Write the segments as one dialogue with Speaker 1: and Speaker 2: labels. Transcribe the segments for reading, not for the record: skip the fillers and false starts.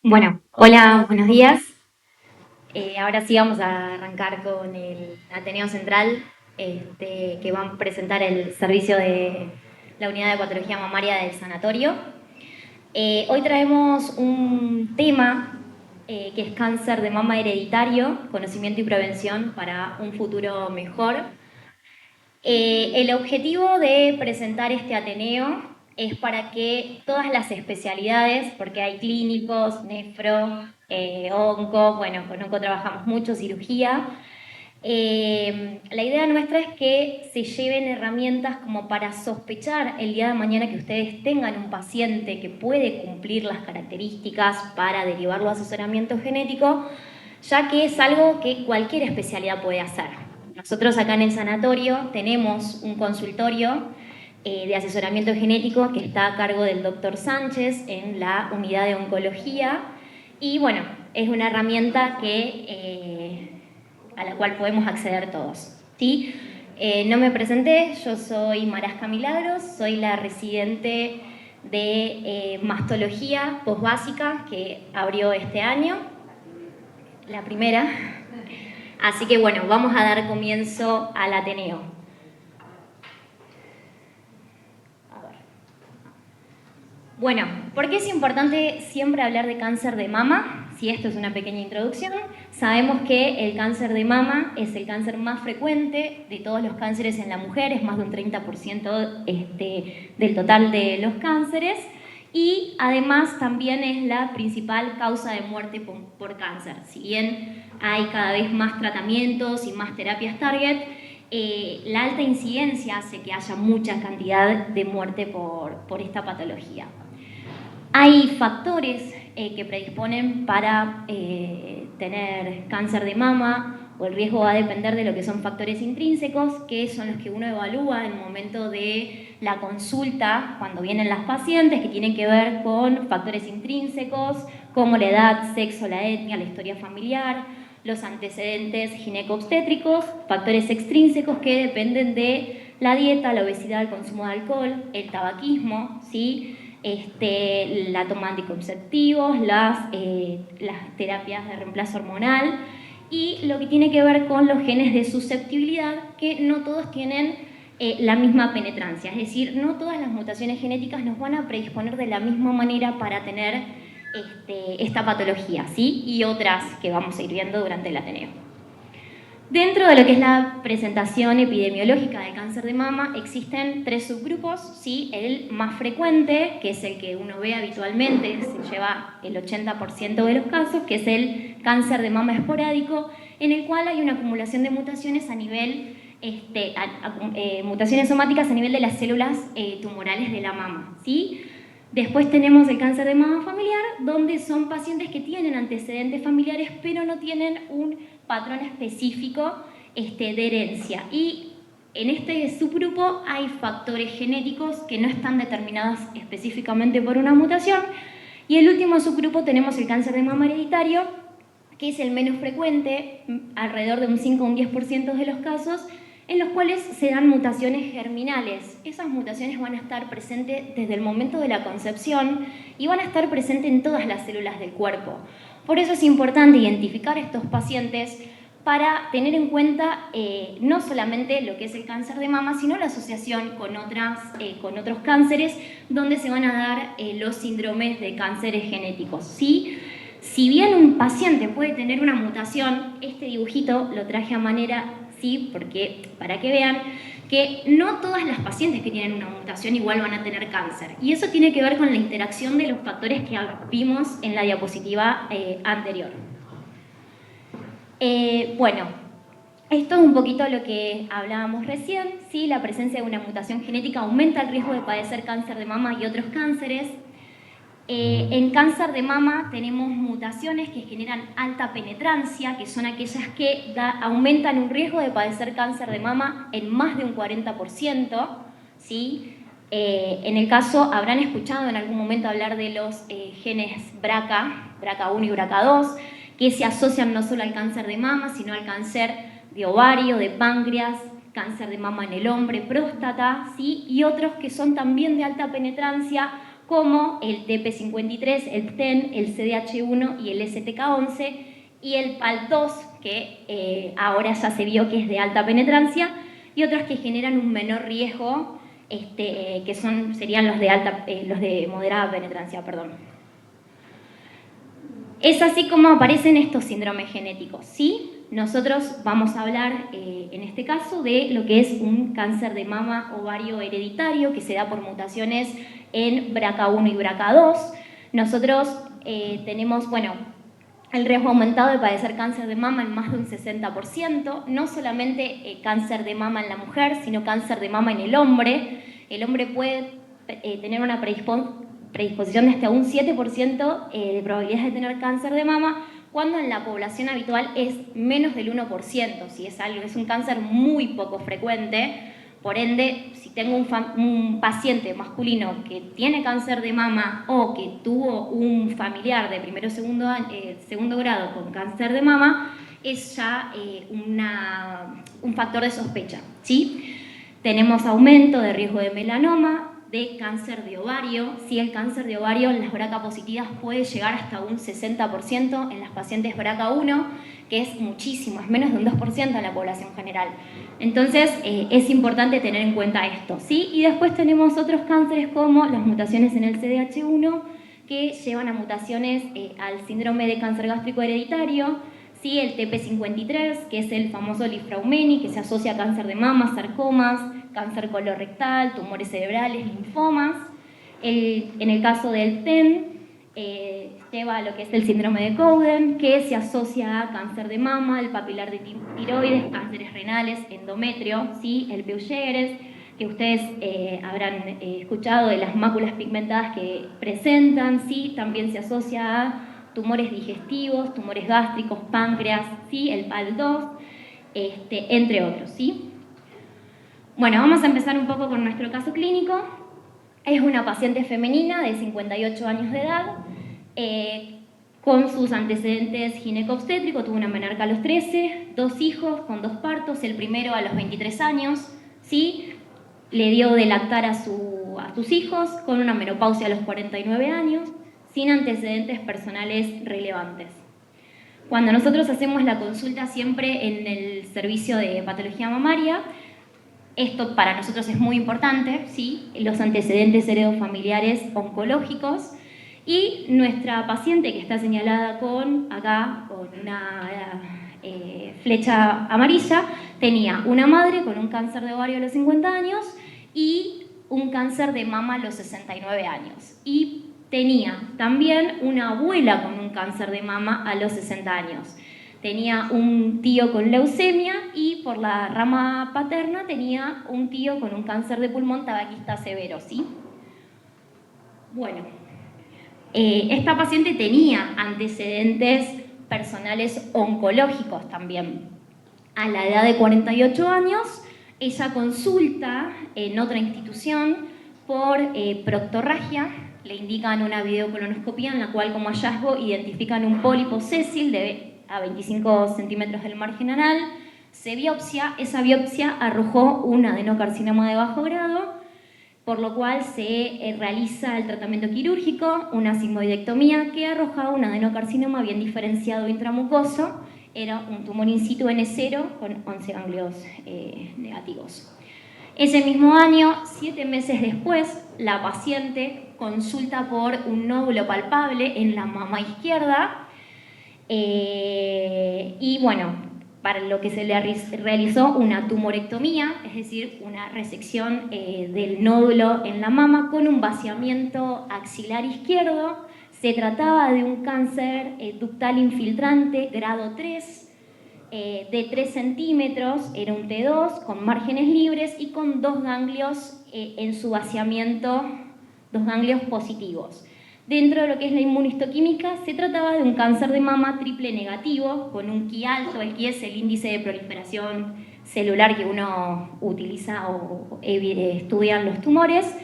Speaker 1: Bueno, hola, buenos días. Ahora sí vamos a arrancar con el Ateneo Central, que va a presentar el servicio de la unidad de patología mamaria del sanatorio. Hoy traemos un tema que es cáncer de mama hereditario, conocimiento y prevención para un futuro mejor. El objetivo de presentar este Ateneo es para que todas las especialidades, porque hay clínicos, nefro, onco, bueno, con onco trabajamos mucho, cirugía. La idea nuestra es que se lleven herramientas como para sospechar el día de mañana que ustedes tengan un paciente que puede cumplir las características para derivarlo a asesoramiento genético, ya que es algo que cualquier especialidad puede hacer. Nosotros acá en el sanatorio tenemos un consultorio de asesoramiento genético que está a cargo del doctor Sánchez en la unidad de oncología y bueno, es una herramienta a la cual podemos acceder todos. ¿Sí? No me presenté, yo soy Marasca Milagros, soy la residente de mastología posbásica que abrió este año, la primera. Así que bueno, vamos a dar comienzo al Ateneo. Bueno, ¿por qué es importante siempre hablar de cáncer de mama? Si esto es una pequeña introducción, sabemos que el cáncer de mama es el cáncer más frecuente de todos los cánceres en la mujer, es más de un 30% del total de los cánceres y además también es la principal causa de muerte por cáncer. Si bien hay cada vez más tratamientos y más terapias target, la alta incidencia hace que haya mucha cantidad de muerte por esta patología. Hay factores que predisponen para tener cáncer de mama, o el riesgo va a depender de lo que son factores intrínsecos, que son los que uno evalúa en el momento de la consulta, cuando vienen las pacientes, que tienen que ver con factores intrínsecos, como la edad, sexo, la etnia, la historia familiar, los antecedentes gineco-obstétricos, factores extrínsecos que dependen de la dieta, la obesidad, el consumo de alcohol, el tabaquismo, ¿sí? La toma de anticonceptivos, las terapias de reemplazo hormonal y lo que tiene que ver con los genes de susceptibilidad, que no todos tienen la misma penetrancia, es decir, no todas las mutaciones genéticas nos van a predisponer de la misma manera para tener esta patología, ¿sí? Y otras que vamos a ir viendo durante el Ateneo. Dentro de lo que es la presentación epidemiológica del cáncer de mama existen tres subgrupos, ¿sí? El más frecuente, que es el que uno ve habitualmente, se lleva el 80% de los casos, que es el cáncer de mama esporádico, en el cual hay una acumulación de mutaciones a nivel, mutaciones somáticas a nivel de las células tumorales de la mama, ¿sí? Después tenemos el cáncer de mama familiar, donde son pacientes que tienen antecedentes familiares, pero no tienen un patrón específico de herencia. Y en este subgrupo hay factores genéticos que no están determinados específicamente por una mutación. Y el último subgrupo tenemos el cáncer de mama hereditario, que es el menos frecuente, alrededor de un 5 o un 10% de los casos, en los cuales se dan mutaciones germinales. Esas mutaciones van a estar presentes desde el momento de la concepción y van a estar presentes en todas las células del cuerpo. Por eso es importante identificar estos pacientes para tener en cuenta no solamente lo que es el cáncer de mama, sino la asociación con otros cánceres donde se van a dar los síndromes de cánceres genéticos. ¿Sí? Si bien un paciente puede tener una mutación, este dibujito lo traje a manera, sí, porque para que vean que no todas las pacientes que tienen una mutación igual van a tener cáncer. Y eso tiene que ver con la interacción de los factores que vimos en la diapositiva anterior. Bueno, esto es un poquito lo que hablábamos recién, ¿sí? La presencia de una mutación genética aumenta el riesgo de padecer cáncer de mama y otros cánceres. En cáncer de mama tenemos mutaciones que generan alta penetrancia, que son aquellas que aumentan un riesgo de padecer cáncer de mama en más de un 40%. ¿Sí? En el caso, habrán escuchado en algún momento hablar de los genes BRCA, BRCA1 y BRCA2, que se asocian no solo al cáncer de mama, sino al cáncer de ovario, de páncreas, cáncer de mama en el hombre, próstata, ¿sí? Y otros que son también de alta penetrancia, como el TP53, el TEN, el CDH1 y el STK11, y el PAL2, que ahora ya se vio que es de alta penetrancia, y otros que generan un menor riesgo, que serían los de moderada penetrancia, perdón. Es así como aparecen estos síndromes genéticos, ¿sí? Nosotros vamos a hablar, en este caso, de lo que es un cáncer de mama ovario hereditario que se da por mutaciones en BRCA1 y BRCA2. Nosotros tenemos, bueno, el riesgo aumentado de padecer cáncer de mama en más de un 60%, no solamente cáncer de mama en la mujer, sino cáncer de mama en el hombre. El hombre puede tener una predisposición de hasta un 7% de probabilidades de tener cáncer de mama, cuando en la población habitual es menos del 1%, si es un cáncer muy poco frecuente. Por ende, si tengo un paciente masculino que tiene cáncer de mama o que tuvo un familiar de primero o segundo grado con cáncer de mama, es ya un factor de sospecha, ¿sí? Tenemos aumento de riesgo de melanoma, de cáncer de ovario. Sí, el cáncer de ovario en las BRCA positivas puede llegar hasta un 60% en las pacientes BRCA1, que es muchísimo, es menos de un 2% en la población general. Entonces, es importante tener en cuenta esto, ¿sí? Y después tenemos otros cánceres como las mutaciones en el CDH1, que llevan a mutaciones al síndrome de cáncer gástrico hereditario, ¿sí? El TP53, que es el famoso Lifraumeni, que se asocia a cáncer de mama, sarcomas, cáncer colorectal, tumores cerebrales, linfomas. En el caso del TEN, lleva lo que es el síndrome de Cowden, que se asocia a cáncer de mama, el papilar de tiroides, cánceres renales, endometrio, ¿sí? El Buergeres, que ustedes habrán escuchado de las máculas pigmentadas que presentan, ¿sí? También se asocia a tumores digestivos, tumores gástricos, páncreas, ¿sí? El PAL2, entre otros, ¿sí? Bueno, vamos a empezar un poco con nuestro caso clínico. Es una paciente femenina de 58 años de edad, con sus antecedentes ginecobstétricos. Tuvo una menarca a los 13, 2 hijos con 2 partos, el primero a los 23 años, ¿sí? Le dio de lactar a sus hijos con una menopausia a los 49 años, sin antecedentes personales relevantes. Cuando nosotros hacemos la consulta siempre en el servicio de patología mamaria, esto para nosotros es muy importante, ¿sí? Los antecedentes heredofamiliares oncológicos, y nuestra paciente, que está señalada acá con una flecha amarilla, tenía una madre con un cáncer de ovario a los 50 años y un cáncer de mama a los 69 años. Y tenía también una abuela con un cáncer de mama a los 60 años. Tenía un tío con leucemia y por la rama paterna tenía un tío con un cáncer de pulmón tabaquista severo, ¿sí? Bueno, esta paciente tenía antecedentes personales oncológicos también. A la edad de 48 años, ella consulta en otra institución por proctorragia. Le indican una videocolonoscopía en la cual, como hallazgo, identifican un pólipo sésil a 25 centímetros del margen anal. Se biopsia, esa biopsia arrojó un adenocarcinoma de bajo grado, por lo cual se realiza el tratamiento quirúrgico, una sigmoidectomía, que arrojaba un adenocarcinoma bien diferenciado intramucoso. Era un tumor in situ N0 con 11 ganglios negativos. Ese mismo año, 7 meses después, la paciente consulta por un nódulo palpable en la mama izquierda, y bueno, para lo que se le realizó una tumorectomía, es decir, una resección del nódulo en la mama con un vaciamiento axilar izquierdo. Se trataba de un cáncer ductal infiltrante grado 3, de 3 centímetros, era un T2 con márgenes libres y con 2 ganglios en su vaciamiento, 2 ganglios positivos. Dentro de lo que es la inmunistoquímica, se trataba de un cáncer de mama triple negativo, con un Ki alto. El Ki es el índice de proliferación celular que uno utiliza o estudian los tumores.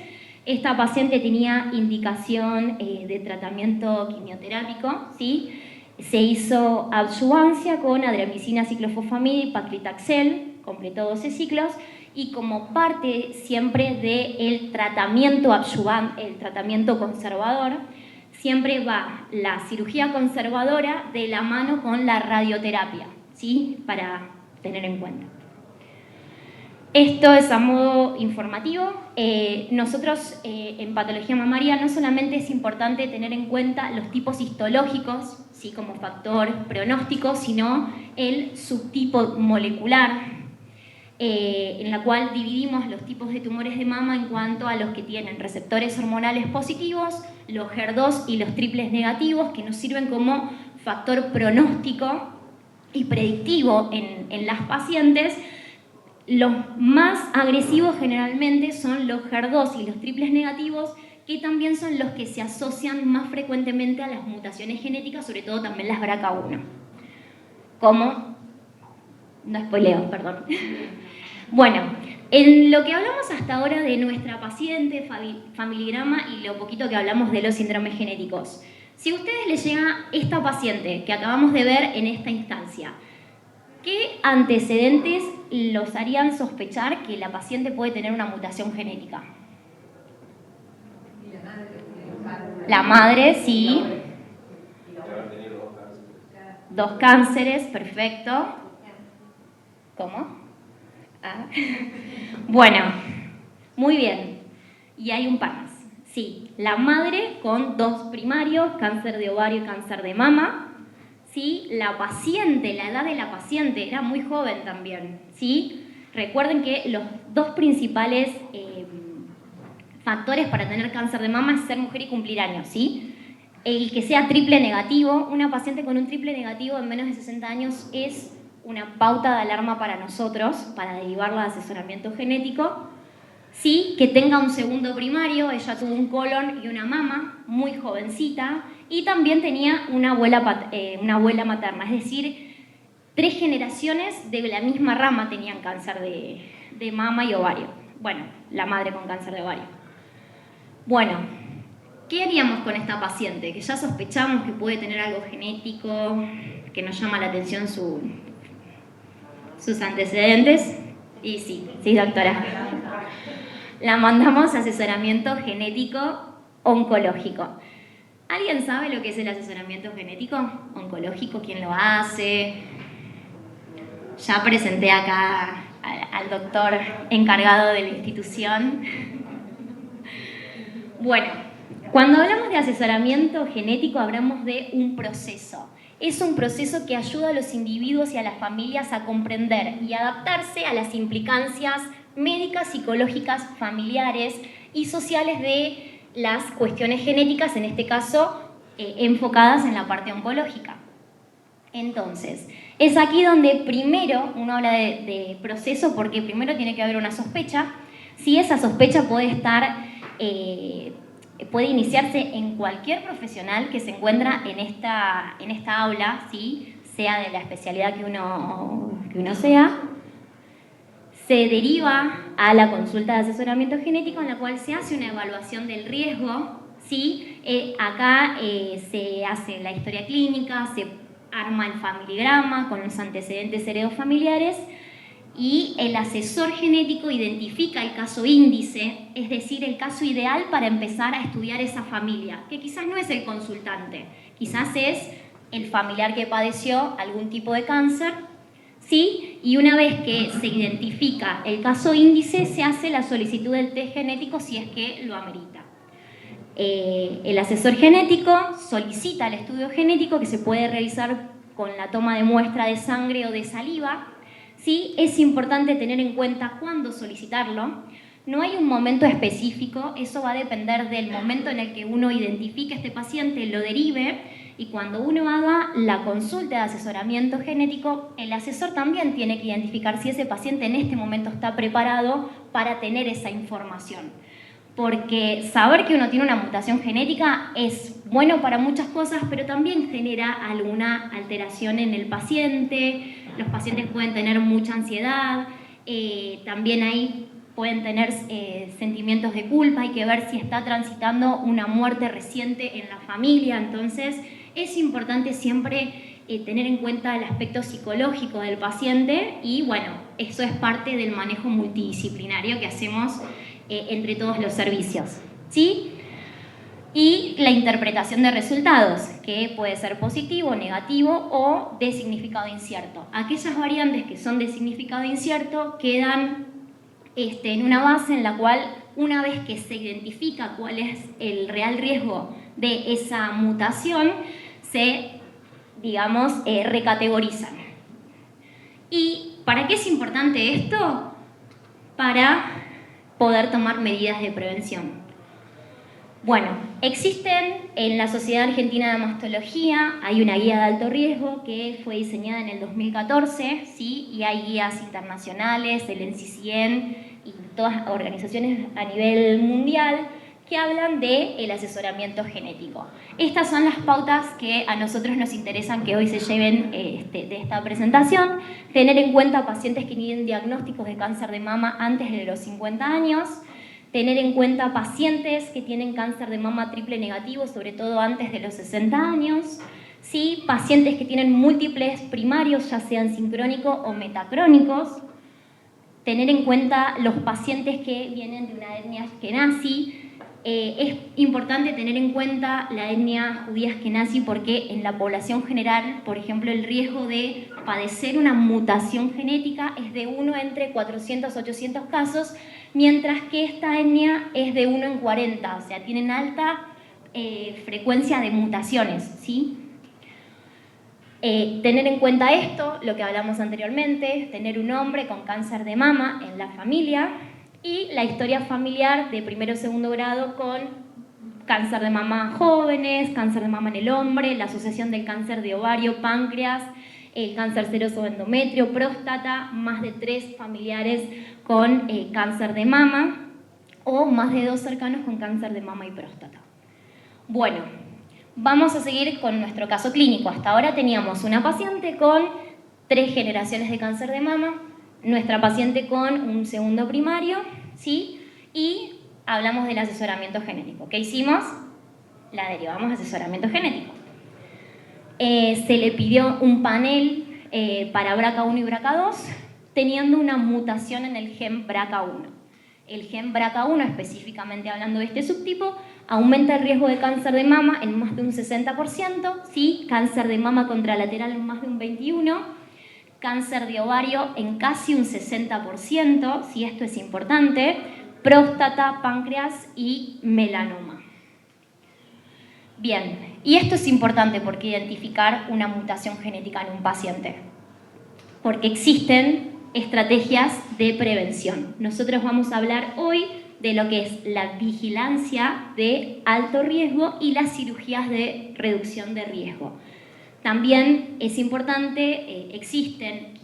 Speaker 1: Esta paciente tenía indicación de tratamiento quimioterápico, ¿sí? Se hizo adyuvancia con adriamicina, ciclofosfamida y paclitaxel, completó 12 ciclos, y como parte siempre del tratamiento adyuvante, el tratamiento conservador, siempre va la cirugía conservadora de la mano con la radioterapia, ¿sí? Para tener en cuenta. Esto es a modo informativo. Nosotros en patología mamaria no solamente es importante tener en cuenta los tipos histológicos, ¿sí? Como factor pronóstico, sino el subtipo molecular, en la cual dividimos los tipos de tumores de mama en cuanto a los que tienen receptores hormonales positivos, los HER2 y los triples negativos, que nos sirven como factor pronóstico y predictivo en las pacientes. Los más agresivos generalmente son los HER2 y los triples negativos, que también son los que se asocian más frecuentemente a las mutaciones genéticas, sobre todo también las BRCA1. Como... No spoileo, perdón. Bueno, en lo que hablamos hasta ahora de nuestra paciente, familigrama y lo poquito que hablamos de los síndromes genéticos. Si a ustedes les llega esta paciente que acabamos de ver en esta instancia, ¿qué antecedentes los harían sospechar que la paciente puede tener una mutación genética? La madre, sí. Dos cánceres, perfecto. ¿Cómo? Ah. Bueno, muy bien. Y hay un par más. Sí, la madre con 2 primarios, cáncer de ovario y cáncer de mama. ¿Sí? La paciente, la edad de la paciente era muy joven también. ¿Sí? Recuerden que los 2 principales factores para tener cáncer de mama es ser mujer y cumplir años. ¿Sí? El que sea triple negativo, una paciente con un triple negativo en menos de 60 años es una pauta de alarma para nosotros, para derivarla de asesoramiento genético. Sí, que tenga un segundo primario, ella tuvo un colon y una mama, muy jovencita, y también tenía una abuela materna, es decir, 3 generaciones de la misma rama tenían cáncer de mama y ovario. Bueno, la madre con cáncer de ovario. Bueno, ¿qué haríamos con esta paciente? Que ya sospechamos que puede tener algo genético, que nos llama la atención sus antecedentes. Y sí, doctora. La mandamos a asesoramiento genético oncológico. ¿Alguien sabe lo que es el asesoramiento genético oncológico? ¿Quién lo hace? Ya presenté acá al doctor encargado de la institución. Bueno, cuando hablamos de asesoramiento genético hablamos de un proceso. Es un proceso que ayuda a los individuos y a las familias a comprender y adaptarse a las implicancias médicas, psicológicas, familiares y sociales de las cuestiones genéticas, en este caso enfocadas en la parte oncológica. Entonces, es aquí donde primero uno habla de proceso, porque primero tiene que haber una sospecha. Si esa sospecha puede iniciarse en cualquier profesional que se encuentra en esta aula, ¿sí? Sea de la especialidad que uno sea, se deriva a la consulta de asesoramiento genético en la cual se hace una evaluación del riesgo, ¿sí? Acá se hace la historia clínica, se arma el familigrama con los antecedentes heredofamiliares y el asesor genético identifica el caso índice, es decir, el caso ideal para empezar a estudiar esa familia, que quizás no es el consultante, quizás es el familiar que padeció algún tipo de cáncer, ¿sí? Y una vez que se identifica el caso índice, se hace la solicitud del test genético si es que lo amerita. El asesor genético solicita el estudio genético que se puede realizar con la toma de muestra de sangre o de saliva. ¿Sí? Es importante tener en cuenta cuándo solicitarlo. No hay un momento específico, eso va a depender del momento en el que uno identifique a este paciente, lo derive, y cuando uno haga la consulta de asesoramiento genético, el asesor también tiene que identificar si ese paciente en este momento está preparado para tener esa información. Porque saber que uno tiene una mutación genética es bueno para muchas cosas, pero también genera alguna alteración en el paciente. Los pacientes pueden tener mucha ansiedad, también ahí pueden tener sentimientos de culpa, hay que ver si está transitando una muerte reciente en la familia. Entonces es importante siempre tener en cuenta el aspecto psicológico del paciente y bueno, eso es parte del manejo multidisciplinario que hacemos entre todos los servicios, ¿sí? Y la interpretación de resultados, que puede ser positivo, negativo o de significado incierto. Aquellas variantes que son de significado incierto quedan en una base en la cual, una vez que se identifica cuál es el real riesgo de esa mutación, se, digamos, recategorizan. ¿Y para qué es importante esto? Para poder tomar medidas de prevención. Bueno, existen en la Sociedad Argentina de Mastología, hay una guía de alto riesgo que fue diseñada en el 2014, ¿sí? Y hay guías internacionales, el NCCN y todas las organizaciones a nivel mundial que hablan del asesoramiento genético. Estas son las pautas que a nosotros nos interesan que hoy se lleven de esta presentación. Tener en cuenta pacientes que tienen diagnósticos de cáncer de mama antes de los 50 años, tener en cuenta pacientes que tienen cáncer de mama triple negativo, sobre todo antes de los 60 años, ¿sí? Pacientes que tienen múltiples primarios, ya sean sincrónicos o metacrónicos, tener en cuenta los pacientes que vienen de una etnia askenazi. Es importante tener en cuenta la etnia judía askenazi porque en la población general, por ejemplo, el riesgo de padecer una mutación genética es de 1 entre 400 a 800 casos, mientras que esta etnia es de 1 en 40, o sea, tienen alta frecuencia de mutaciones, ¿sí? Tener en cuenta esto, lo que hablamos anteriormente, tener un hombre con cáncer de mama en la familia y la historia familiar de primero o segundo grado con cáncer de mama jóvenes, cáncer de mama en el hombre, la asociación del cáncer de ovario, páncreas, el cáncer seroso de endometrio, próstata, más de 3 familiares con cáncer de mama o más de 2 cercanos con cáncer de mama y próstata. Bueno, vamos a seguir con nuestro caso clínico. Hasta ahora teníamos una paciente con 3 generaciones de cáncer de mama, nuestra paciente con un segundo primario, ¿sí? Y hablamos del asesoramiento genético. ¿Qué hicimos? La derivamos a asesoramiento genético. Se le pidió un panel para BRCA1 y BRCA2, teniendo una mutación en el gen BRCA1. El gen BRCA1, específicamente hablando de este subtipo, aumenta el riesgo de cáncer de mama en más de un 60%, ¿sí? Cáncer de mama contralateral en más de un 21%, cáncer de ovario en casi un 60%, ¿sí? Esto es importante, próstata, páncreas y melanoma. Bien, y esto es importante porque identificar una mutación genética en un paciente, porque existen estrategias de prevención. Nosotros vamos a hablar hoy de lo que es la vigilancia de alto riesgo y las cirugías de reducción de riesgo. También es importante, existen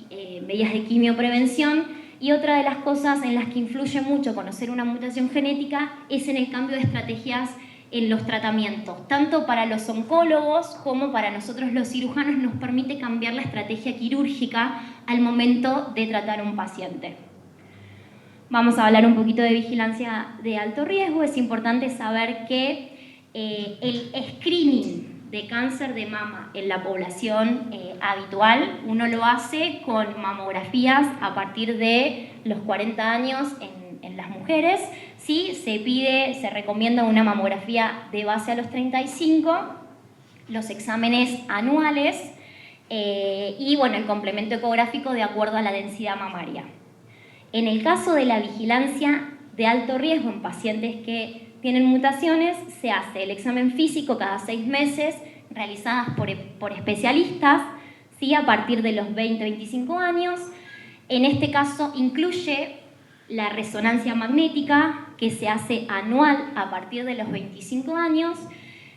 Speaker 1: medidas de quimioprevención y otra de las cosas en las que influye mucho conocer una mutación genética es en el cambio de estrategias en los tratamientos. Tanto para los oncólogos como para nosotros los cirujanos nos permite cambiar la estrategia quirúrgica al momento de tratar a un paciente. Vamos a hablar un poquito de vigilancia de alto riesgo. Es importante saber que el screening de cáncer de mama en la población habitual, uno lo hace con mamografías a partir de los 40 años en las mujeres, ¿sí? Se recomienda una mamografía de base a los 35, los exámenes anuales y bueno, el complemento ecográfico de acuerdo a la densidad mamaria. En el caso de la vigilancia de alto riesgo en pacientes que tienen mutaciones, se hace el examen físico cada 6 meses, realizadas por especialistas, ¿sí? A partir de los 20-25 años. En este caso incluye la resonancia magnética, que se hace anual a partir de los 25 años.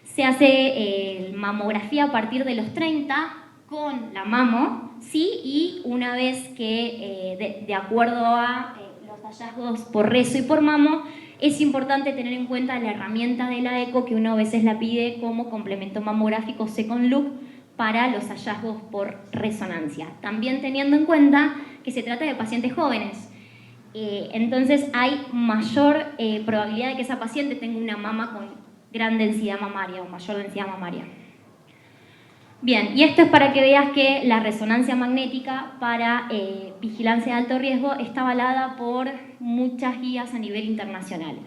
Speaker 1: Se hace mamografía a partir de los 30 con la mamo, ¿sí? Y una vez que, de acuerdo a los hallazgos por rezo y por mamo, es importante tener en cuenta la herramienta de la eco que uno a veces la pide como complemento mamográfico second look para los hallazgos por resonancia. También teniendo en cuenta que se trata de pacientes jóvenes. Entonces hay mayor probabilidad de que esa paciente tenga una mama con gran densidad mamaria o mayor densidad mamaria. Bien, y esto es para que veas que la resonancia magnética para vigilancia de alto riesgo está avalada por muchas guías a nivel internacionales.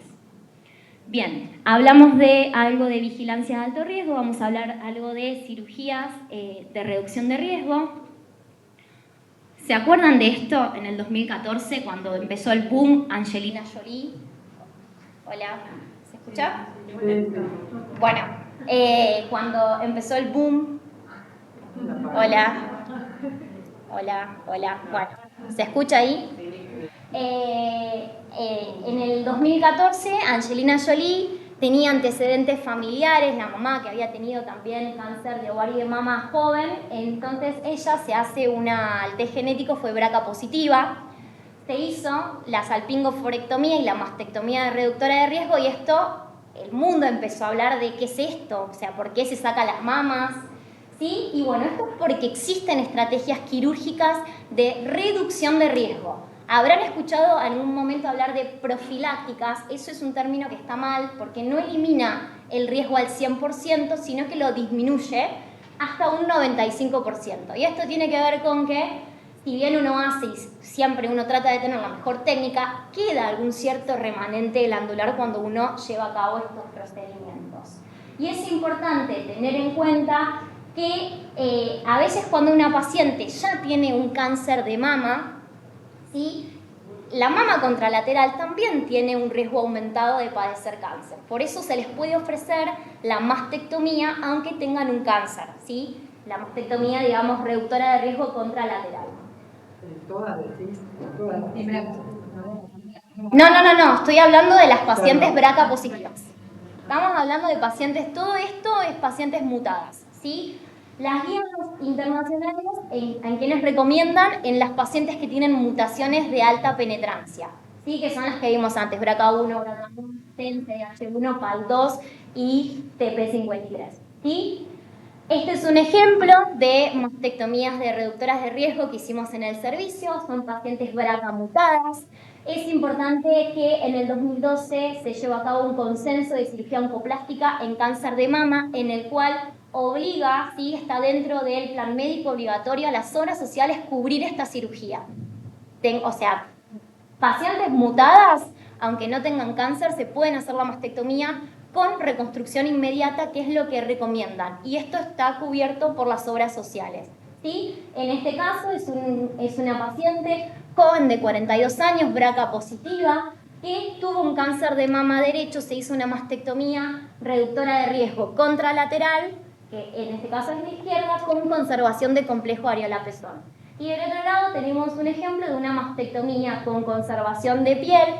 Speaker 1: Bien, hablamos de algo de vigilancia de alto riesgo, vamos a hablar algo de cirugías de reducción de riesgo. ¿Se acuerdan de esto en el 2014 cuando empezó el boom Angelina Jolie? Hola, ¿se escucha? Bueno, cuando empezó el boom... Hola, hola, bueno, ¿se escucha ahí? En el 2014 Angelina Jolie tenía antecedentes familiares, la mamá que había tenido también cáncer de ovario de mama joven, entonces ella se hace el test genético fue BRCA positiva, se hizo la salpingoforectomía y la mastectomía de reductora de riesgo y esto, el mundo empezó a hablar de qué es esto, o sea, por qué se saca las mamas, ¿sí? Y bueno, esto es porque existen estrategias quirúrgicas de reducción de riesgo. Habrán escuchado en algún momento hablar de profilácticas, eso es un término que está mal porque no elimina el riesgo al 100%, sino que lo disminuye hasta un 95%. Y esto tiene que ver con que si bien uno hace y siempre uno trata de tener la mejor técnica, queda algún cierto remanente glandular cuando uno lleva a cabo estos procedimientos. Y es importante tener en cuenta que a veces cuando una paciente ya tiene un cáncer de mama, ¿sí? La mama contralateral también tiene un riesgo aumentado de padecer cáncer. Por eso se les puede ofrecer la mastectomía aunque tengan un cáncer, ¿sí? La mastectomía, digamos, reductora de riesgo contralateral. No, estoy hablando de las pacientes BRCA positivas. Estamos hablando de pacientes, todo esto es pacientes mutadas, ¿sí? Las guías internacionales en quienes recomiendan en las pacientes que tienen mutaciones de alta penetrancia, ¿sí? Que son las que vimos antes, BRCA1, BRCA2, TEN-CH1, PAL2 y TP53, ¿sí? Este es un ejemplo de mastectomías de reductoras de riesgo que hicimos en el servicio, son pacientes BRCA mutadas. Es importante que en el 2012 se llevó a cabo un consenso de cirugía oncoplástica en cáncer de mama, en el cual obliga, ¿sí? Está dentro del plan médico obligatorio a las obras sociales cubrir esta cirugía. O sea, pacientes mutadas, aunque no tengan cáncer, se pueden hacer la mastectomía con reconstrucción inmediata, que es lo que recomiendan. Y esto está cubierto por las obras sociales, ¿sí? En este caso es una paciente joven de 42 años, BRCA positiva, que tuvo un cáncer de mama derecho, se hizo una mastectomía reductora de riesgo contralateral, que en este caso es de izquierda, con conservación de complejo areola pezón. Y del otro lado tenemos un ejemplo de una mastectomía con conservación de piel.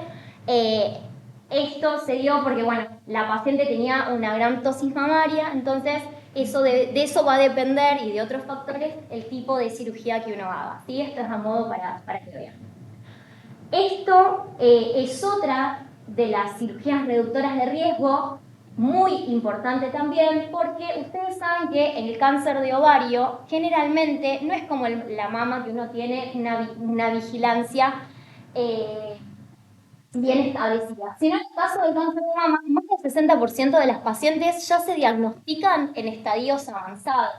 Speaker 1: Esto se dio porque, bueno, la paciente tenía una gran tosis mamaria, entonces de eso va a depender y de otros factores el tipo de cirugía que uno haga, ¿sí? Esto es a modo para que vean. Esto es otra de las cirugías reductoras de riesgo, muy importante también, porque ustedes saben que en el cáncer de ovario generalmente no es como la mama que uno tiene una vigilancia bien establecida, sino en el caso del cáncer de mama, más del 60% de las pacientes ya se diagnostican en estadios avanzados,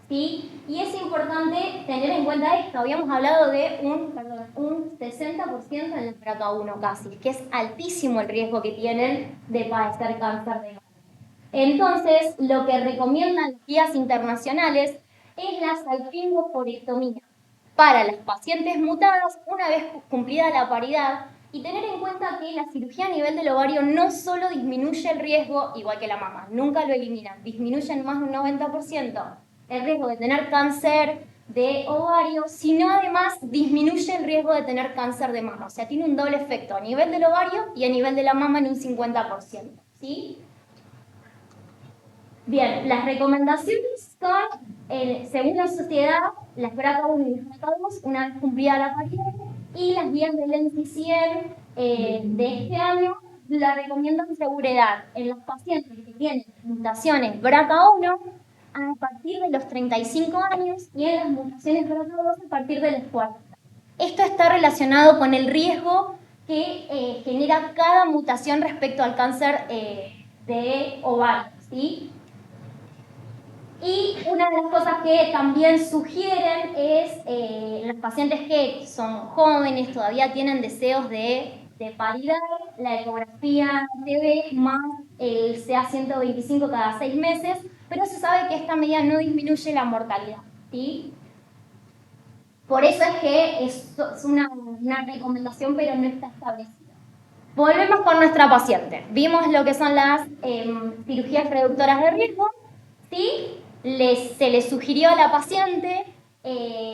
Speaker 1: ¿sí? Y es importante tener en cuenta esto. Habíamos hablado de un 60% en el BRCA1 casi, que es altísimo el riesgo que tienen de padecer cáncer de mama. Entonces, lo que recomiendan las guías internacionales es la salpingoforectomía para las pacientes mutadas una vez cumplida la paridad y tener en cuenta que la cirugía a nivel del ovario no solo disminuye el riesgo, igual que la mama, nunca lo eliminan, disminuye en más de un 90% el riesgo de tener cáncer de ovario, sino además disminuye el riesgo de tener cáncer de mama. O sea, tiene un doble efecto a nivel del ovario y a nivel de la mama en un 50%, ¿sí? Bien, las recomendaciones son, según la sociedad, las BRCA1 y las BRCA2, una vez cumplida la paridad, y las guías del NCCN de este año la recomiendan seguridad en los pacientes que tienen mutaciones BRCA1 a partir de los 35 años y en las mutaciones BRCA2 a partir de los 40. Esto está relacionado con el riesgo que genera cada mutación respecto al cáncer de ovario, ¿sí? Y una de las cosas que también sugieren es los pacientes que son jóvenes, todavía tienen deseos de paridad, la ecografía TV más el CA-125 cada 6 meses, pero se sabe que esta medida no disminuye la mortalidad, ¿sí? Por eso es que es una recomendación, pero no está establecida. Volvemos con nuestra paciente. Vimos lo que son las cirugías reductoras de riesgo, ¿sí? Se le sugirió a la paciente,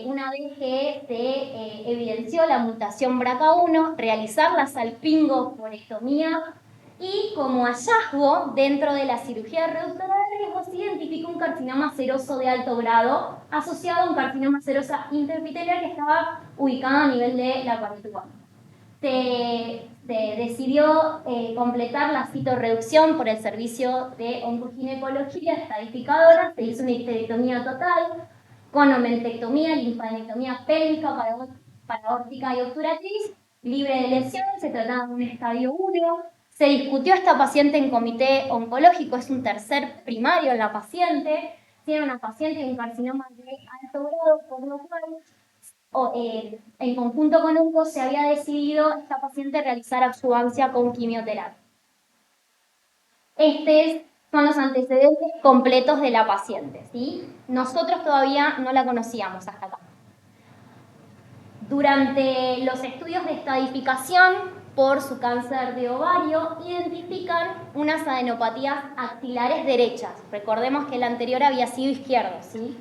Speaker 1: una vez que se evidenció la mutación BRCA1, realizar la salpingosporectomía y como hallazgo dentro de la cirugía reductora de riesgo se identificó un carcinoma seroso de alto grado asociado a un carcinoma serosa intraepitelial que estaba ubicado a nivel de la pared tumoral. Se decidió completar la citorreducción por el servicio de oncoginecología estadificadora, se hizo una histerectomía total, con omentectomía, linfadenectomía pélvica, paraórtica y obturatriz, libre de lesión, se trataba de un estadio 1. Se discutió esta paciente en comité oncológico, es un tercer primario en la paciente, tiene una paciente con carcinoma de alto grado, por lo cual en conjunto con onco se había decidido esta paciente realizar adjuvancia con quimioterapia. Estos son los antecedentes completos de la paciente, ¿sí? Nosotros todavía no la conocíamos hasta acá. Durante los estudios de estadificación por su cáncer de ovario, identifican unas adenopatías axilares derechas. Recordemos que el anterior había sido izquierdo, ¿sí?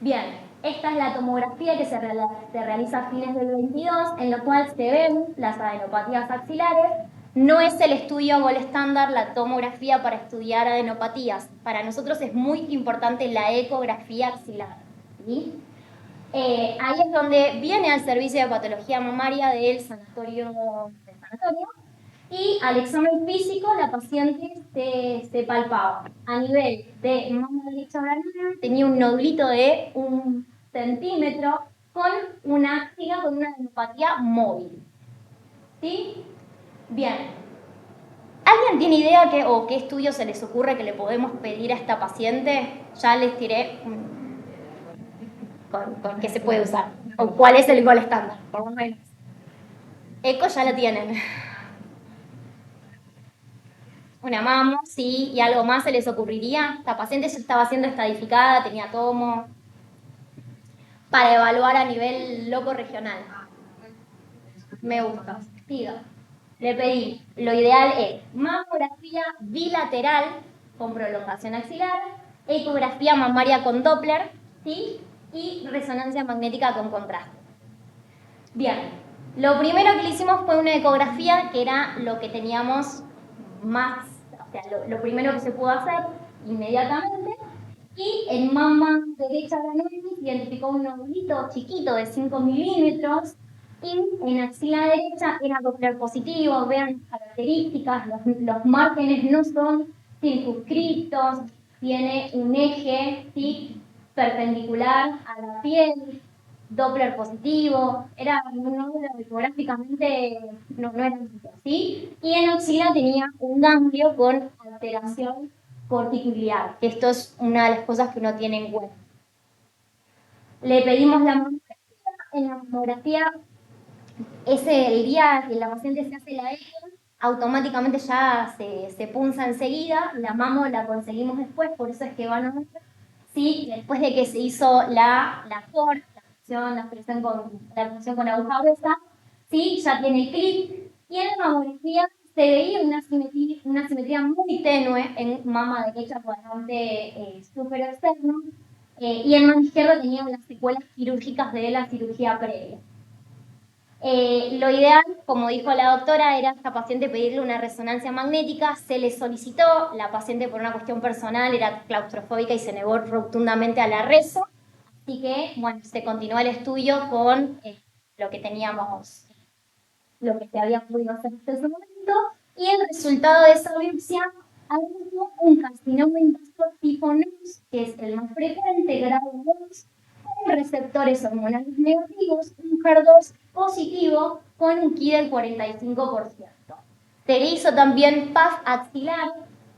Speaker 1: Bien, esta es la tomografía que se realiza a fines del 22, en lo cual se ven las adenopatías axilares. No es el estudio gold estándar la tomografía para estudiar adenopatías. Para nosotros es muy importante la ecografía axilar, ¿sí? Ahí es donde viene al servicio de patología mamaria del sanatorio. Y al examen físico la paciente se palpaba. A nivel de mama derecha granulada tenía un nodulito de 1 centímetro con una axila con una adenopatía móvil. ¿Sí? Bien. ¿Alguien tiene idea o qué estudio se les ocurre que le podemos pedir a esta paciente? Ya les tiré con qué se puede usar. O cuál es el gol estándar, por lo menos. Eco ya lo tienen. Una mamo, sí, y algo más se les ocurriría. La paciente ya estaba siendo estadificada, tenía tomo. Para evaluar a nivel loco regional. Me gusta. Siga. Le pedí, lo ideal es mamografía bilateral con prolongación axilar, ecografía mamaria con Doppler, ¿sí? Y resonancia magnética con contraste. Bien, lo primero que le hicimos fue una ecografía, que era lo que teníamos más, o sea, lo primero que se pudo hacer inmediatamente. Y en mama derecha granulosa identificó un nodulito chiquito de 5 milímetros. Y en axila derecha era Doppler positivo. Vean las características, los márgenes no son circunscritos, tiene un eje, ¿sí?, perpendicular a la piel, Doppler positivo, era un nódulo ecográficamente no era así. Y en axila tenía un ganglio con alteración corticular, que esto es una de las cosas que uno tiene en cuenta. Le pedimos la mamografía. En la mamografía, el día que la paciente se hace la eco, automáticamente ya se punza enseguida. La mamo la conseguimos después, por eso es que van a ver, ¿sí? Después de que se hizo la FOR, la punción con aguja gruesa, ¿sí? Ya tiene clip. Y en la mamografía se veía una simetría muy tenue en mama derecha cuadrante superior externo, y en mama izquierda tenía unas secuelas quirúrgicas de la cirugía previa. Lo ideal, como dijo la doctora, era a esta paciente pedirle una resonancia magnética. Se le solicitó, la paciente por una cuestión personal era claustrofóbica y se negó rotundamente a la reso. Así que, bueno, se continuó el estudio con lo que teníamos, lo que se había podido hacer hasta ese momento. Y el resultado de esa biopsia arrojó un carcinoma invasor tipo NOS, que es el más frecuente, grado 2, con receptores hormonales negativos, un HER2 positivo con un Ki del 45%. Se le hizo también PAF axilar,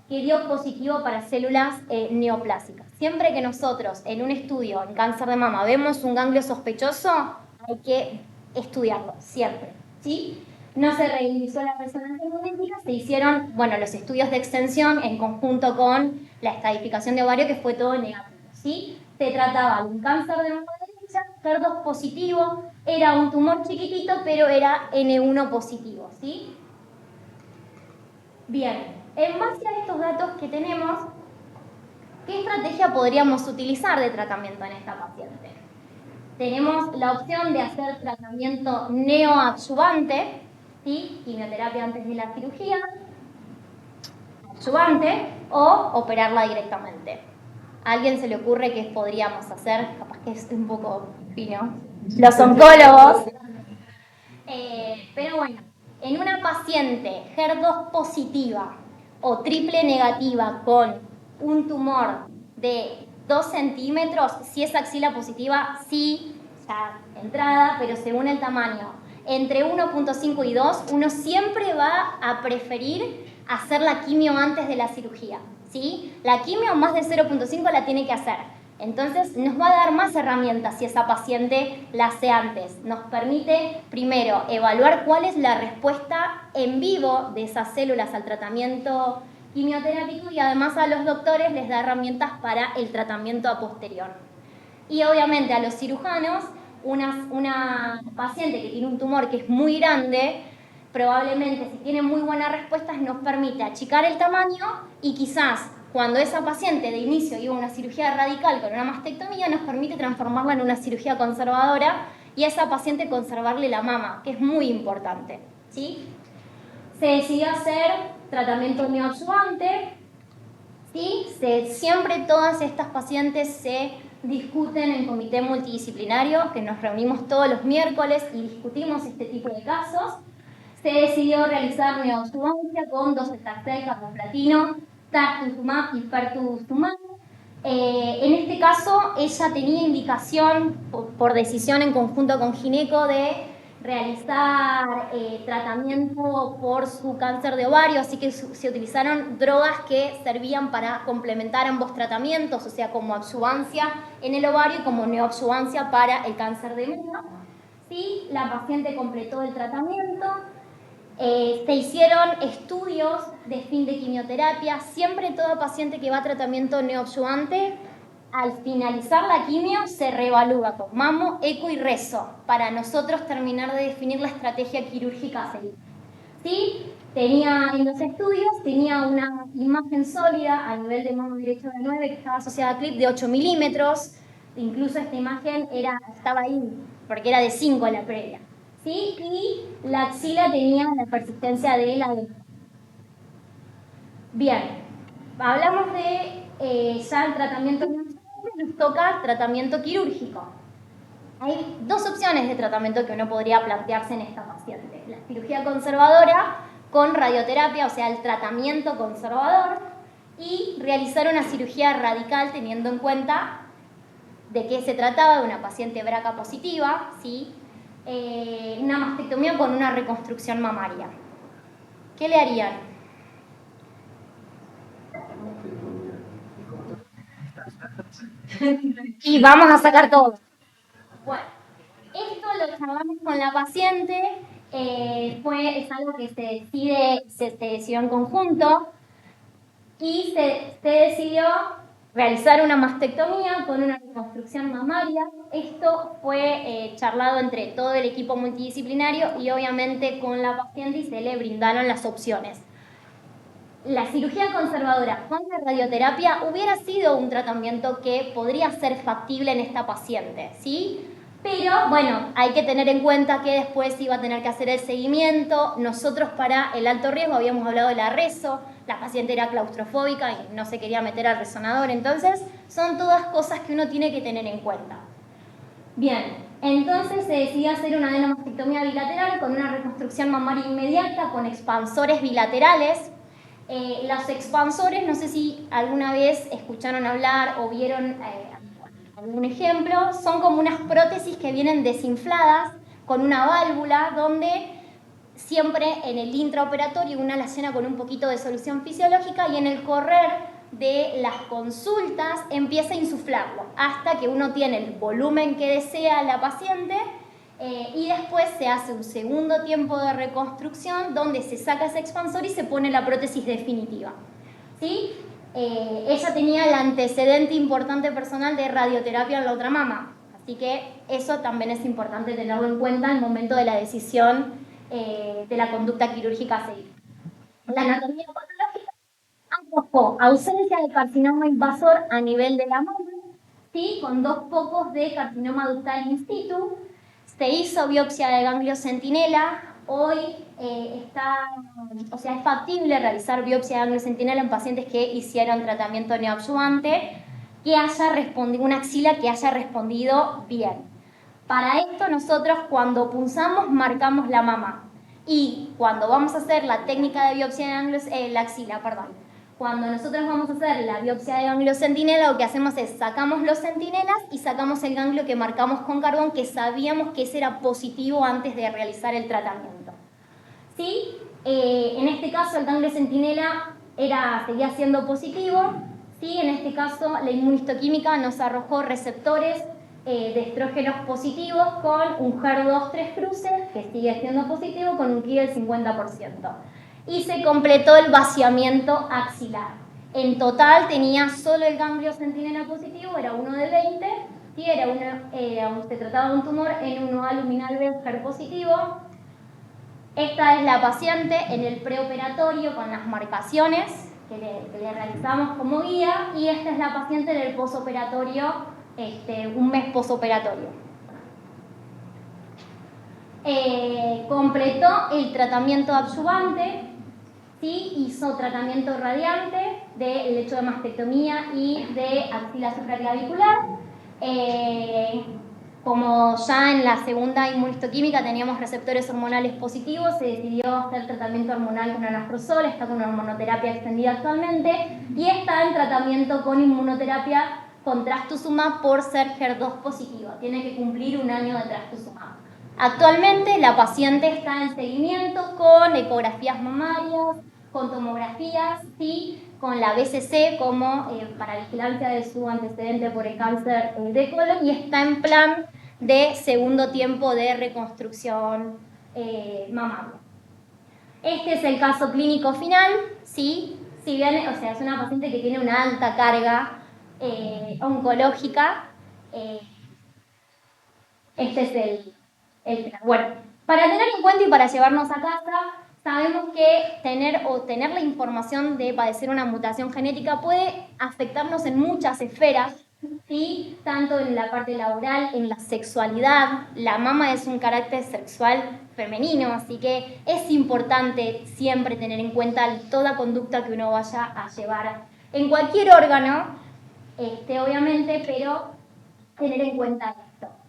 Speaker 1: que dio positivo para células neoplásicas. Siempre que nosotros en un estudio en cáncer de mama vemos un ganglio sospechoso, hay que estudiarlo, siempre, ¿sí? No se realizó la resonancia magnética, se hicieron, bueno, los estudios de extensión en conjunto con la estadificación de ovario, que fue todo negativo, ¿sí? Se trataba de un cáncer de mama derecha, HER2 positivo, era un tumor chiquitito, pero era N1 positivo, ¿sí? Bien, en base a estos datos que tenemos, ¿qué estrategia podríamos utilizar de tratamiento en esta paciente? Tenemos la opción de hacer tratamiento neoadyuvante, ¿sí? Quimioterapia antes de la cirugía, adyuvante, o operarla directamente. ¿A alguien se le ocurre qué podríamos hacer? Capaz que es un poco fino. Los oncólogos. Pero bueno, en una paciente HER2 positiva o triple negativa con un tumor de 2 centímetros, si es axila positiva, sí, ya entrada, pero según el tamaño, entre 1.5 y 2, uno siempre va a preferir hacer la quimio antes de la cirugía, ¿sí? La quimio más de 0.5 la tiene que hacer. Entonces nos va a dar más herramientas si esa paciente la hace antes. Nos permite, primero, evaluar cuál es la respuesta en vivo de esas células al tratamiento quimioterápico y además a los doctores les da herramientas para el tratamiento a posterior. Y obviamente a los cirujanos, una paciente que tiene un tumor que es muy grande, probablemente si tiene muy buenas respuestas nos permite achicar el tamaño y quizás cuando esa paciente de inicio iba a una cirugía radical con una mastectomía nos permite transformarla en una cirugía conservadora y a esa paciente conservarle la mama, que es muy importante, ¿sí? Se decidió hacer tratamiento neoadyuvante, ¿sí? Siempre todas estas pacientes se discuten en comité multidisciplinario, que nos reunimos todos los miércoles y discutimos este tipo de casos. Se decidió realizar neoadjuvancia con docetaxel, carboplatino, trastuzumab y pertuzumab. En este caso, ella tenía indicación por decisión en conjunto con gineco de realizar tratamiento por su cáncer de ovario, así que se utilizaron drogas que servían para complementar ambos tratamientos, o sea, como adyuvancia en el ovario y como neoadjuvancia para el cáncer de mama. Sí, la paciente completó el tratamiento. Se hicieron estudios de fin de quimioterapia. Siempre toda paciente que va a tratamiento neoadyuvante, al finalizar la quimio, se reevalúa con mamo, eco y rezo para nosotros terminar de definir la estrategia quirúrgica a seguir. ¿Sí? En los estudios tenía una imagen sólida a nivel de mamo derecho de 9 que estaba asociada a clip de 8 milímetros. Incluso esta imagen estaba ahí porque era de 5 la previa. ¿Sí? Y la axila tenía la persistencia de la D. Bien, hablamos de ya el tratamiento nos toca tratamiento quirúrgico. Hay dos opciones de tratamiento que uno podría plantearse en esta paciente. La cirugía conservadora con radioterapia, o sea, el tratamiento conservador, y realizar una cirugía radical teniendo en cuenta de qué se trataba, de una paciente BRCA positiva, ¿sí? Una mastectomía con una reconstrucción mamaria. ¿Qué le harían? Y vamos a sacar todo. Bueno, esto lo charlamos con la paciente, es algo que se decidió en conjunto y se decidió realizar una mastectomía con una reconstrucción mamaria. Esto fue charlado entre todo el equipo multidisciplinario y obviamente con la paciente y se le brindaron las opciones. La cirugía conservadora con la radioterapia hubiera sido un tratamiento que podría ser factible en esta paciente, ¿sí? Pero, bueno, hay que tener en cuenta que después iba a tener que hacer el seguimiento. Nosotros para el alto riesgo habíamos hablado de la rezo, la paciente era claustrofóbica y no se quería meter al resonador. Entonces, son todas cosas que uno tiene que tener en cuenta. Bien, entonces se decidió hacer una adenomastectomía bilateral con una reconstrucción mamaria inmediata con expansores bilaterales. Los expansores, no sé si alguna vez escucharon hablar o vieron algún ejemplo, son como unas prótesis que vienen desinfladas con una válvula donde siempre en el intraoperatorio una la llena con un poquito de solución fisiológica y en el correr de las consultas empieza a insuflarlo hasta que uno tiene el volumen que desea la paciente y después se hace un segundo tiempo de reconstrucción donde se saca ese expansor y se pone la prótesis definitiva. ¿Sí? Ella tenía el antecedente importante personal de radioterapia en la otra mama, así que eso también es importante tenerlo en cuenta en el momento de la decisión de la conducta quirúrgica a seguir. La anatomía patológica arrojó ausencia de carcinoma invasor a nivel de la mama, ¿sí? Con 2 focos de carcinoma ductal in situ. Se hizo biopsia de ganglio centinela. Hoy es factible realizar biopsia de ganglio centinela en pacientes que hicieron tratamiento neoadyuvante, que haya respondido una axila que haya respondido bien. Para esto nosotros cuando punzamos marcamos la mama y cuando vamos a hacer la técnica de biopsia de ganglio, la axila, perdón. Cuando nosotros vamos a hacer la biopsia de ganglio centinela, lo que hacemos es sacamos los centinelas y sacamos el ganglio que marcamos con carbón, que sabíamos que ese era positivo antes de realizar el tratamiento. ¿Sí? En este caso el ganglio centinela seguía siendo positivo. ¿Sí? En este caso la inmunistoquímica nos arrojó receptores de estrógenos positivos con un HER2 3 cruces, que sigue siendo positivo, con un Ki del 50%. Y se completó el vaciamiento axilar. En total tenía solo el ganglio centinela positivo, era 1 de 20, y se trataba de un tumor en 1A luminal B HER positivo. Esta es la paciente en el preoperatorio con las marcaciones que le realizamos como guía, y esta es la paciente en el posoperatorio, un mes posoperatorio. Completó el tratamiento adyuvante. Sí, hizo tratamiento radiante de lecho de mastectomía y de axila supraclavicular. Como ya en la segunda inmunistoquímica teníamos receptores hormonales positivos, se decidió hacer tratamiento hormonal con anastrozol, está con una hormonoterapia extendida actualmente, y está en tratamiento con inmunoterapia con trastuzumab por ser HER2 positivo. Tiene que cumplir 1 año de trastuzumab. Actualmente la paciente está en seguimiento con ecografías mamarias, con tomografías, ¿sí? Con la BCC como para vigilancia de su antecedente por el cáncer de colon, y está en plan de segundo tiempo de reconstrucción mamaria. Este es el caso clínico final, ¿sí? Si bien, es una paciente que tiene una alta carga oncológica. Este es el plan. Bueno, para tener en cuenta y para llevarnos a casa, sabemos que tener la información de padecer una mutación genética puede afectarnos en muchas esferas, ¿sí? Tanto en la parte laboral, en la sexualidad. La mama es un carácter sexual femenino, así que es importante siempre tener en cuenta toda conducta que uno vaya a llevar en cualquier órgano, obviamente, pero tener en cuenta esto.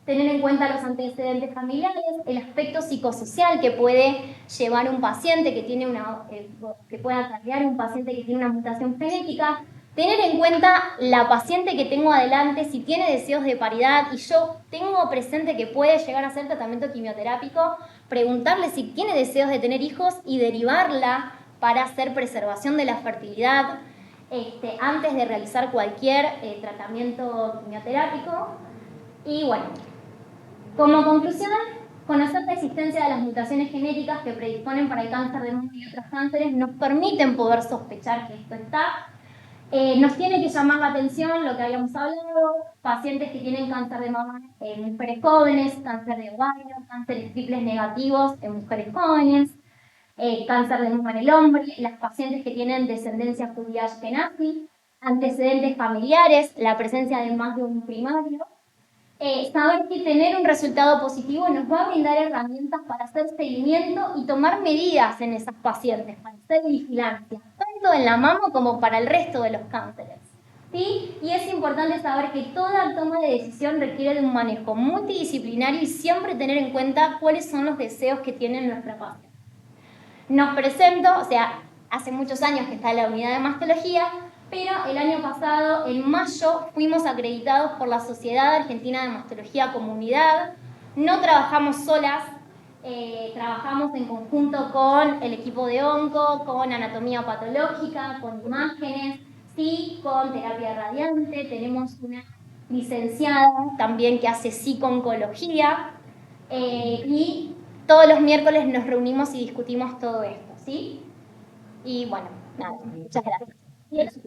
Speaker 1: Tener en cuenta los antecedentes familiares, el aspecto psicosocial que puede llevar un paciente que pueda acarrear un paciente que tiene una mutación genética. Tener en cuenta la paciente que tengo adelante, si tiene deseos de paridad y yo tengo presente que puede llegar a hacer tratamiento quimioterápico, preguntarle si tiene deseos de tener hijos y derivarla para hacer preservación de la fertilidad antes de realizar cualquier tratamiento quimioterápico. Y bueno, como conclusión, conocer la existencia de las mutaciones genéticas que predisponen para el cáncer de mama y otros cánceres nos permiten poder sospechar que esto está. Nos tiene que llamar la atención lo que habíamos hablado, pacientes que tienen cáncer de mama en mujeres jóvenes, cáncer de ovario, cánceres triples negativos en mujeres jóvenes, cáncer de mama en el hombre, las pacientes que tienen descendencia judía ashkenazi, antecedentes familiares, la presencia de más de un primario. Saber que tener un resultado positivo nos va a brindar herramientas para hacer seguimiento y tomar medidas en esas pacientes, para hacer vigilancia, tanto en la mama como para el resto de los cánceres. ¿Sí? Y es importante saber que toda toma de decisión requiere de un manejo multidisciplinario y siempre tener en cuenta cuáles son los deseos que tiene nuestra paciente. Nos presento, hace muchos años que está en la unidad de mastología, pero el año pasado, en mayo, fuimos acreditados por la Sociedad Argentina de Mastología Comunidad. No trabajamos solas, trabajamos en conjunto con el equipo de onco, con anatomía patológica, con imágenes, sí, con terapia radiante. Tenemos una licenciada también que hace psico-oncología, y todos los miércoles nos reunimos y discutimos todo esto, ¿sí? Y bueno, nada, muchas gracias.